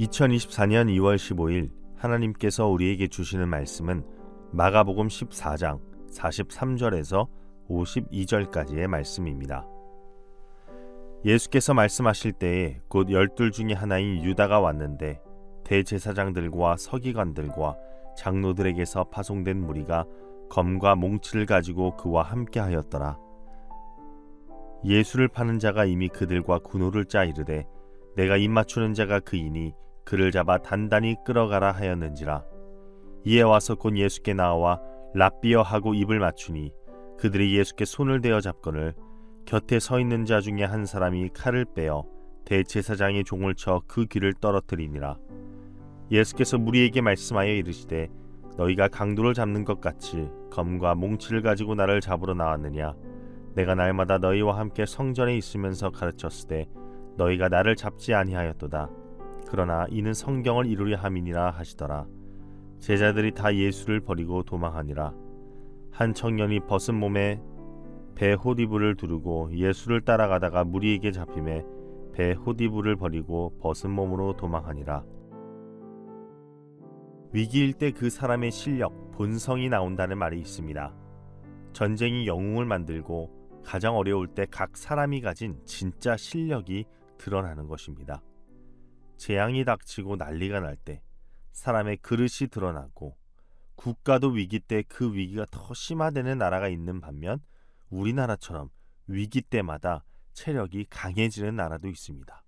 2024년 2월 15일 하나님께서 우리에게 주시는 말씀은 마가복음 14장 43절에서 52절까지의 말씀입니다. 예수께서 말씀하실 때에 곧 12 중에 하나인 유다가 왔는데 대제사장들과 서기관들과 장로들에게서 파송된 무리가 검과 몽치를 가지고 그와 함께 하였더라. 예수를 파는 자가 이미 그들과 군호를 짜 이르되 내가 입맞추는 자가 그이니 그를 잡아 단단히 끌어가라 하였는지라. 이에 와서 곧 예수께 나와 랍비여 하고 입을 맞추니 그들이 예수께 손을 대어 잡거늘 곁에 서 있는 자 중에 한 사람이 칼을 빼어 대제사장의 종을 쳐 그 귀를 떨어뜨리니라. 예수께서 무리에게 말씀하여 이르시되 너희가 강도를 잡는 것 같이 검과 몽치를 가지고 나를 잡으러 나왔느냐. 내가 날마다 너희와 함께 성전에 있으면서 가르쳤으되 너희가 나를 잡지 아니하였도다. 그러나 이는 성경을 이루려 함이니라 하시더라. 제자들이 다 예수를 버리고 도망하니라. 한 청년이 벗은 몸에 배 호디부를 두르고 예수를 따라가다가 무리에게 잡히매 배 호디부를 버리고 벗은 몸으로 도망하니라. 위기일 때 그 사람의 실력, 본성이 나온다는 말이 있습니다. 전쟁이 영웅을 만들고 가장 어려울 때 각 사람이 가진 진짜 실력이 드러나는 것입니다. 재앙이 닥치고 난리가 날 때 사람의 그릇이 드러나고 국가도 위기 때 그 위기가 더 심화되는 나라가 있는 반면 우리나라처럼 위기 때마다 체력이 강해지는 나라도 있습니다.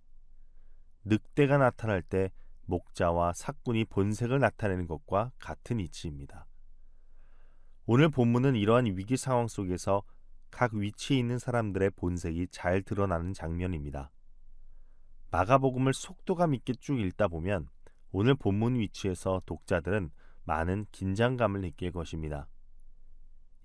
늑대가 나타날 때 목자와 삭군이 본색을 나타내는 것과 같은 이치입니다. 오늘 본문은 이러한 위기 상황 속에서 각 위치에 있는 사람들의 본색이 잘 드러나는 장면입니다. 마가복음을 속도감 있게 쭉 읽다 보면 오늘 본문 위치에서 독자들은 많은 긴장감을 느낄 것입니다.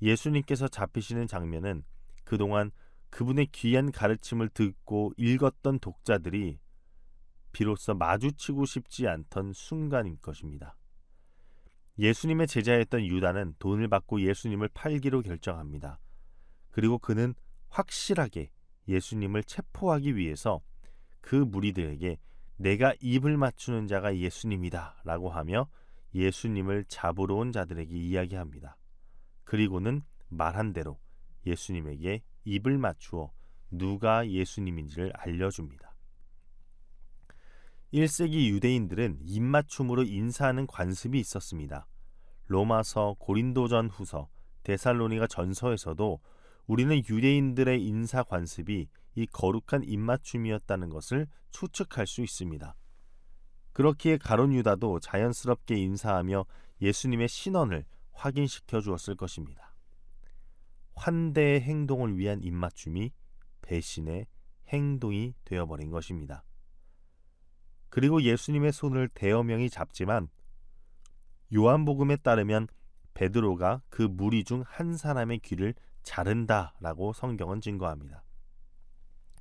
예수님께서 잡히시는 장면은 그동안 그분의 귀한 가르침을 듣고 읽었던 독자들이 비로소 마주치고 싶지 않던 순간인 것입니다. 예수님의 제자였던 유다는 돈을 받고 예수님을 팔기로 결정합니다. 그리고 그는 확실하게 예수님을 체포하기 위해서 그 무리들에게 내가 입을 맞추는 자가 예수님이다 라고 하며 예수님을 잡으러 온 자들에게 이야기합니다. 그리고는 말한 대로 예수님에게 입을 맞추어 누가 예수님인지를 알려줍니다. 1세기 유대인들은 입맞춤으로 인사하는 관습이 있었습니다. 로마서, 고린도전 후서, 데살로니가 전서에서도 우리는 유대인들의 인사 관습이 이 거룩한 입맞춤이었다는 것을 추측할 수 있습니다. 그렇기에 가룟 유다도 자연스럽게 인사하며 예수님의 신원을 확인시켜 주었을 것입니다. 환대의 행동을 위한 입맞춤이 배신의 행동이 되어버린 것입니다. 그리고 예수님의 손을 대여 명이 잡지만 요한복음에 따르면 베드로가 그 무리 중 한 사람의 귀를 자른다라고 성경은 증거합니다.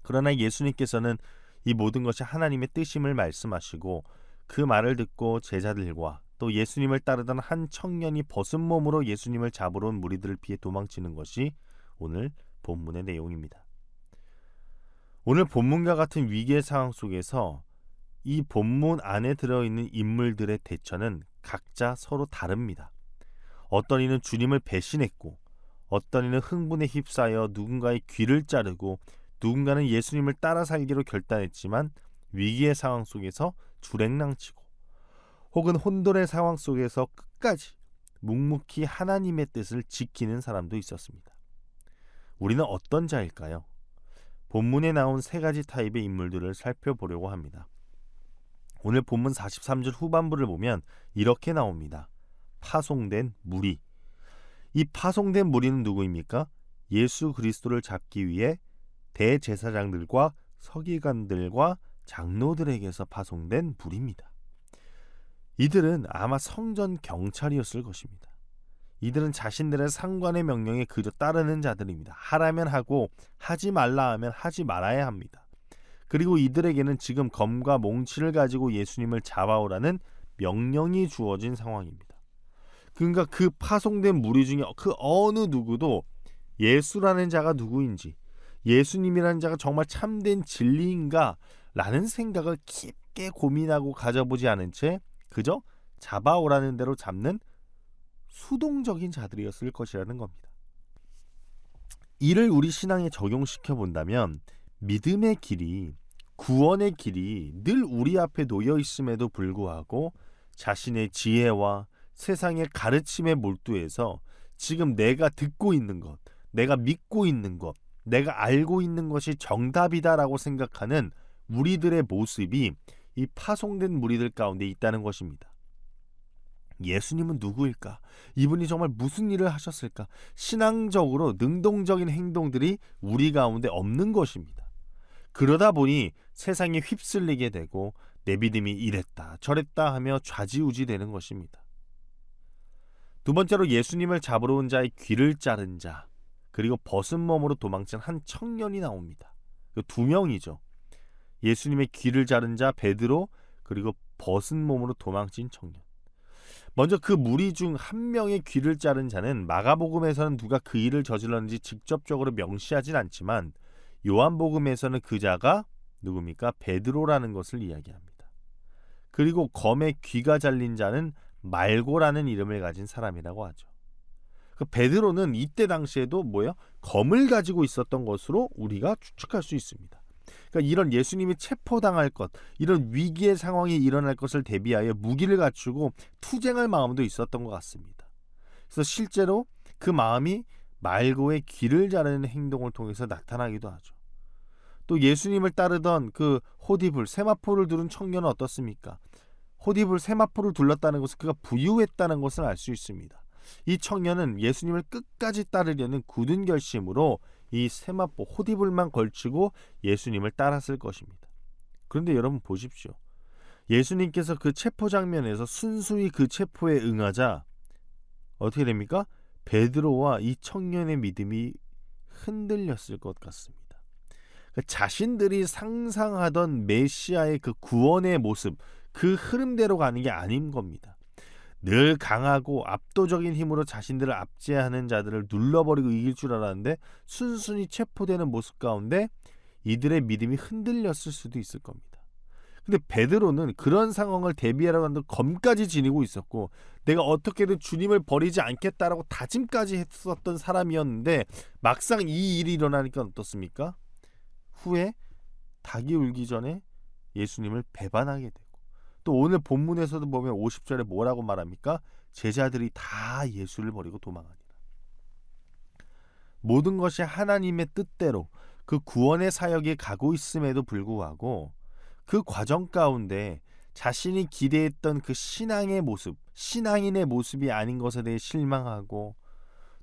그러나 예수님께서는 이 모든 것이 하나님의 뜻임을 말씀하시고 그 말을 듣고 제자들과 또 예수님을 따르던 한 청년이 벗은 몸으로 예수님을 잡으러 온 무리들을 피해 도망치는 것이 오늘 본문의 내용입니다. 오늘 본문과 같은 위기의 상황 속에서 이 본문 안에 들어있는 인물들의 대처는 각자 서로 다릅니다. 어떤 이는 주님을 배신했고 어떤 이는 흥분에 휩싸여 누군가의 귀를 자르고 누군가는 예수님을 따라 살기로 결단했지만 위기의 상황 속에서 주랭랑치고 혹은 혼돈의 상황 속에서 끝까지 묵묵히 하나님의 뜻을 지키는 사람도 있었습니다. 우리는 어떤 자일까요? 본문에 나온 세 가지 타입의 인물들을 살펴보려고 합니다. 오늘 본문 43절 후반부를 보면 이렇게 나옵니다. 파송된 무리. 이 파송된 무리는 누구입니까? 예수 그리스도를 잡기 위해 대제사장들과 서기관들과 장로들에게서 파송된 무리입니다. 이들은 아마 성전 경찰이었을 것입니다. 이들은 자신들의 상관의 명령에 그저 따르는 자들입니다. 하라면 하고 하지 말라 하면 하지 말아야 합니다. 그리고 이들에게는 지금 검과 몽치를 가지고 예수님을 잡아오라는 명령이 주어진 상황입니다. 그러니까 그 파송된 무리 중에 그 어느 누구도 예수라는 자가 누구인지 예수님이라는 자가 정말 참된 진리인가 라는 생각을 깊이 깊게 고민하고 가져보지 않은 채 그저 잡아오라는 대로 잡는 수동적인 자들이었을 것이라는 겁니다. 이를 우리 신앙에 적용시켜 본다면 믿음의 길이, 구원의 길이 늘 우리 앞에 놓여 있음에도 불구하고 자신의 지혜와 세상의 가르침에 몰두해서 지금 내가 듣고 있는 것, 내가 믿고 있는 것, 내가 알고 있는 것이 정답이다라고 생각하는 우리들의 모습이 이 파송된 무리들 가운데 있다는 것입니다. 예수님은 누구일까? 이분이 정말 무슨 일을 하셨을까? 신앙적으로 능동적인 행동들이 우리 가운데 없는 것입니다. 그러다 보니 세상에 휩쓸리게 되고 내 믿음이 이랬다 저랬다 하며 좌지우지 되는 것입니다. 두 번째로 예수님을 잡으러 온 자의 귀를 자른 자, 그리고 벗은 몸으로 도망친 한 청년이 나옵니다. 두 명이죠. 예수님의 귀를 자른 자 베드로, 그리고 벗은 몸으로 도망친 청년. 먼저 그 무리 중 한 명의 귀를 자른 자는 마가복음에서는 누가 그 일을 저질렀는지 직접적으로 명시하진 않지만 요한복음에서는 그 자가 누굽니까? 베드로라는 것을 이야기합니다. 그리고 검에 귀가 잘린 자는 말고라는 이름을 가진 사람이라고 하죠. 그 베드로는 이때 당시에도 검을 가지고 있었던 것으로 우리가 추측할 수 있습니다. 그러니까 이런 예수님이 체포당할 것, 이런 위기의 상황이 일어날 것을 대비하여 무기를 갖추고 투쟁할 마음도 있었던 것 같습니다. 그래서 실제로 그 마음이 말고의 귀를 자르는 행동을 통해서 나타나기도 하죠. 또 예수님을 따르던 그 호디불, 세마포를 두른 청년은 어떻습니까? 호디불, 세마포를 둘렀다는 것은 그가 부유했다는 것을 알 수 있습니다. 이 청년은 예수님을 끝까지 따르려는 굳은 결심으로 이 세마포, 호디불만 걸치고 예수님을 따랐을 것입니다. 그런데 여러분 보십시오. 예수님께서 그 체포 장면에서 순수히 그 체포에 응하자 어떻게 됩니까? 베드로와 이 청년의 믿음이 흔들렸을 것 같습니다. 자신들이 상상하던 메시아의 그 구원의 모습, 그 흐름대로 가는 게 아닌 겁니다. 늘 강하고 압도적인 힘으로 자신들을 압제하는 자들을 눌러버리고 이길 줄 알았는데 순순히 체포되는 모습 가운데 이들의 믿음이 흔들렸을 수도 있을 겁니다. 근데 베드로는 그런 상황을 대비하라고 하는 검까지 지니고 있었고 내가 어떻게든 주님을 버리지 않겠다라고 다짐까지 했었던 사람이었는데 막상 이 일이 일어나니까 어떻습니까? 후에 닭이 울기 전에 예수님을 배반하게 되고 또 오늘 본문에서도 보면 50절에 뭐라고 말합니까? 제자들이 다 예수를 버리고 도망하니라. 모든 것이 하나님의 뜻대로 그 구원의 사역에 가고 있음에도 불구하고 그 과정 가운데 자신이 기대했던 그 신앙의 모습, 신앙인의 모습이 아닌 것에 대해 실망하고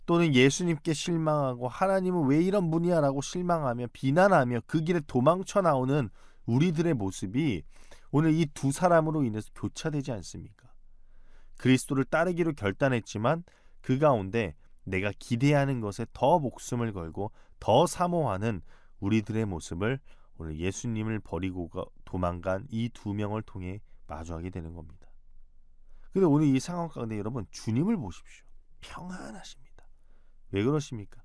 또는 예수님께 실망하고 하나님은 왜 이런 분이야 라고 실망하며 비난하며 그 길에 도망쳐 나오는 우리들의 모습이 오늘 이 두 사람으로 인해서 교차되지 않습니까? 그리스도를 따르기로 결단했지만 그 가운데 내가 기대하는 것에 더 목숨을 걸고 더 사모하는 우리들의 모습을 오늘 예수님을 버리고 도망간 이 두 명을 통해 마주하게 되는 겁니다. 근데 오늘 이 상황 가운데 여러분 주님을 보십시오. 평안하십니다. 왜 그러십니까?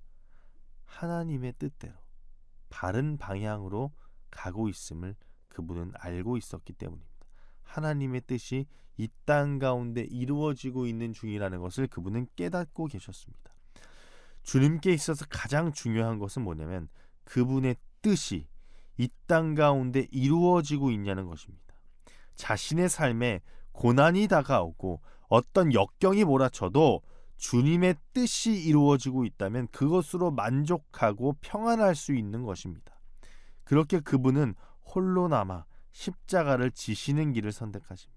하나님의 뜻대로 바른 방향으로 가고 있음을 그분은 알고 있었기 때문입니다. 하나님의 뜻이 이 땅 가운데 이루어지고 있는 중이라는 것을 그분은 깨닫고 계셨습니다. 주님께 있어서 가장 중요한 것은 뭐냐면 그분의 뜻이 이 땅 가운데 이루어지고 있냐는 것입니다. 자신의 삶에 고난이 다가오고 어떤 역경이 몰아쳐도 주님의 뜻이 이루어지고 있다면 그것으로 만족하고 평안할 수 있는 것입니다. 그렇게 그분은 홀로 남아 십자가를 지시는 길을 선택하십니다.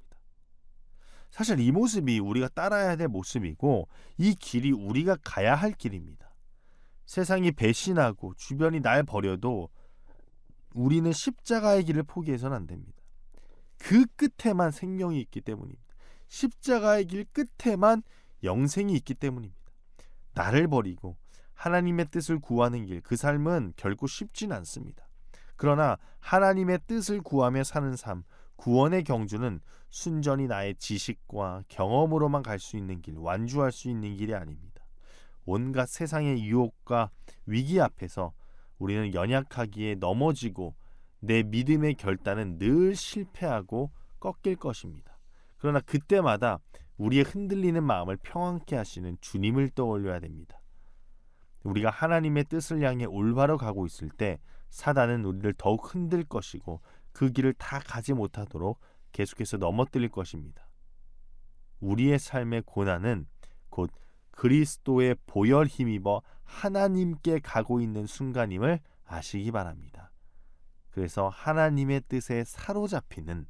사실 이 모습이 우리가 따라야 될 모습이고 이 길이 우리가 가야 할 길입니다. 세상이 배신하고 주변이 날 버려도 우리는 십자가의 길을 포기해서는 안 됩니다. 그 끝에만 생명이 있기 때문입니다. 십자가의 길 끝에만 영생이 있기 때문입니다. 나를 버리고 하나님의 뜻을 구하는 길, 그 삶은 결코 쉽진 않습니다. 그러나 하나님의 뜻을 구하며 사는 삶, 구원의 경주는 순전히 나의 지식과 경험으로만 갈 수 있는 길, 완주할 수 있는 길이 아닙니다. 온갖 세상의 유혹과 위기 앞에서 우리는 연약하기에 넘어지고 내 믿음의 결단은 늘 실패하고 꺾일 것입니다. 그러나 그때마다 우리의 흔들리는 마음을 평안케 하시는 주님을 떠올려야 됩니다. 우리가 하나님의 뜻을 향해 올바로 가고 있을 때 사단은 우리를 더욱 흔들 것이고 그 길을 다 가지 못하도록 계속해서 넘어뜨릴 것입니다. 우리의 삶의 고난은 곧 그리스도의 보혈 힘입어 하나님께 가고 있는 순간임을 아시기 바랍니다. 그래서 하나님의 뜻에 사로잡히는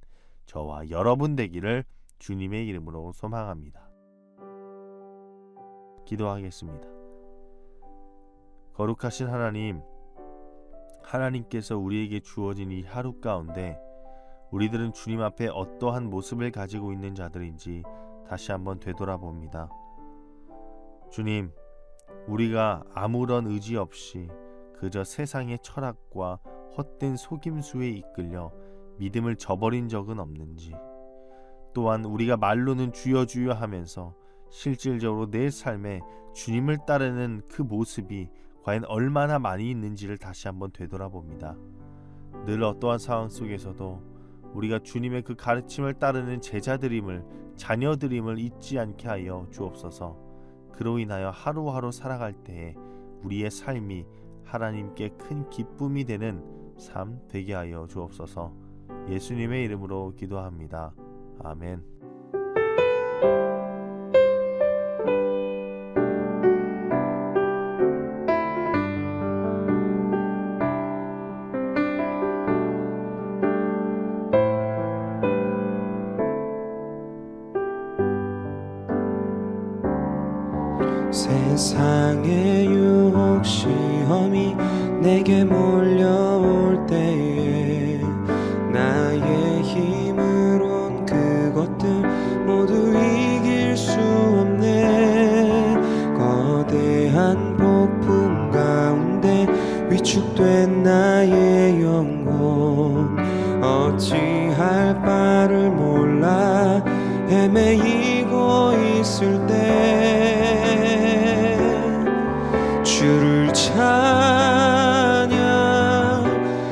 저와 여러분 되기를 주님의 이름으로 소망합니다. 기도하겠습니다. 거룩하신 하나님, 하나님께서 우리에게 주어진 이 하루 가운데 우리들은 주님 앞에 어떠한 모습을 가지고 있는 자들인지 다시 한번 되돌아봅니다. 주님, 우리가 아무런 의지 없이 그저 세상의 철학과 헛된 속임수에 이끌려 믿음을 저버린 적은 없는지, 또한 우리가 말로는 주여 주여 하면서 실질적으로 내 삶에 주님을 따르는 그 모습이 과연 얼마나 많이 있는지를 다시 한번 되돌아봅니다. 늘 어떠한 상황 속에서도 우리가 주님의 그 가르침을 따르는 제자들임을, 자녀들임을 잊지 않게 하여 주옵소서. 그로 인하여 하루하루 살아갈 때에 우리의 삶이 하나님께 큰 기쁨이 되는 삶 되게 하여 주옵소서. 예수님의 이름으로 기도합니다. 아멘. 세상의 유혹 시험이 내게 몰려올 때에 나의 힘으론 그것들 모두 이길 수 없네. 거대한 폭풍 가운데 위축된 나의 영혼, 어찌할 바를 몰라 헤매이고 있을 때 주를 찬양,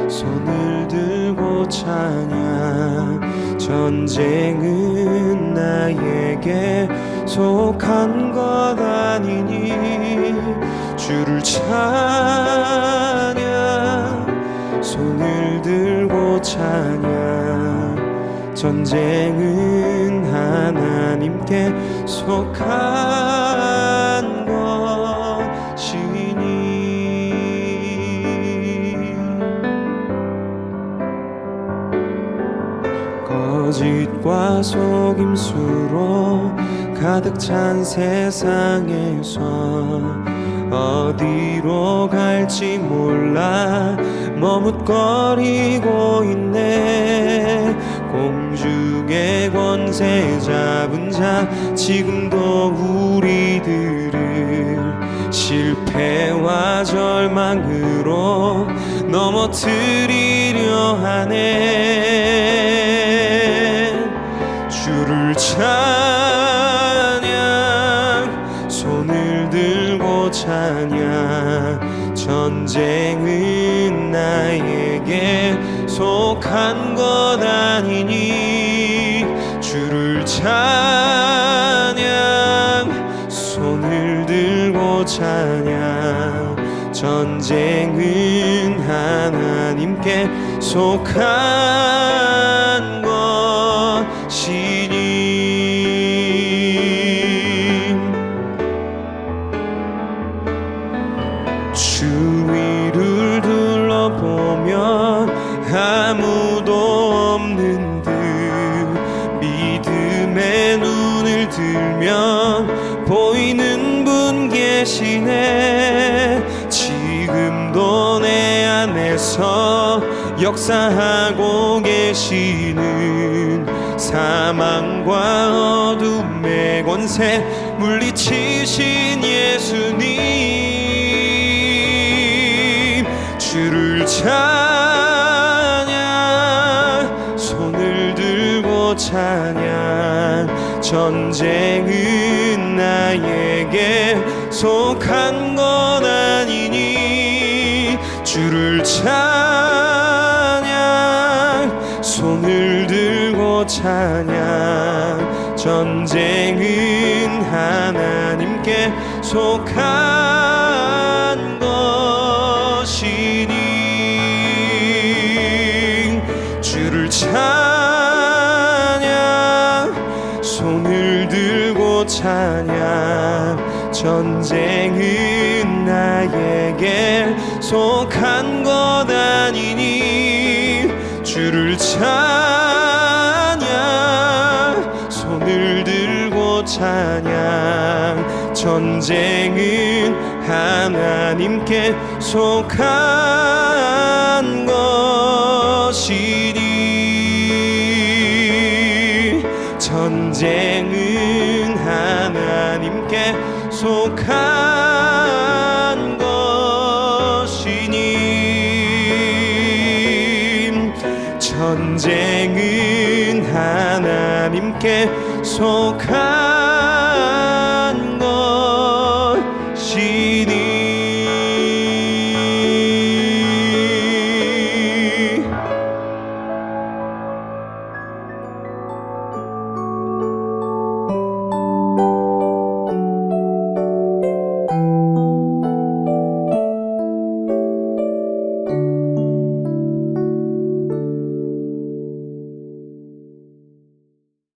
손을 들고 찬양. 전쟁은 나에게 속한 것 아니니 주를 찬양, 손을 들고 찬양. 전쟁은 하나님께 속한 것이니. 거짓과 속임수로 가득 찬 세상에서 어디로 갈지 몰라 머뭇거리고 있네. 공중의 권세 잡은 자 지금도 우리들을 실패와 절망으로 넘어뜨리려 하네. 주를 찬양, 손을 들고 찬양. 전쟁은 나에게 속한 것 아니니 주를 찬양, 손을 들고 찬양. 전쟁은 하나님께 속한 것이니. 주위를 둘러보면 아무도 없는 듯 믿음의 눈을 들면 보이는 분 계시네. 지금도 내 안에서 역사하고 계시는 사망과 어둠의 권세 물리치신 예수님. 주를 찬양, 손을 들고 찬양. 전쟁은 나에게 속한 것 아니니 주를 찬양, 손을 들고 찬양. 전쟁은 하나님께 속한 것이니 주를 찬양. 손을 들고 찬양. 전쟁은 나에게 속한 것 아니니 주를 찬양. 손을 들고 찬양. 전쟁은 하나님께 속한 것이니 전쟁은 하나님께 속한 것이니 전쟁은 하나님께 속한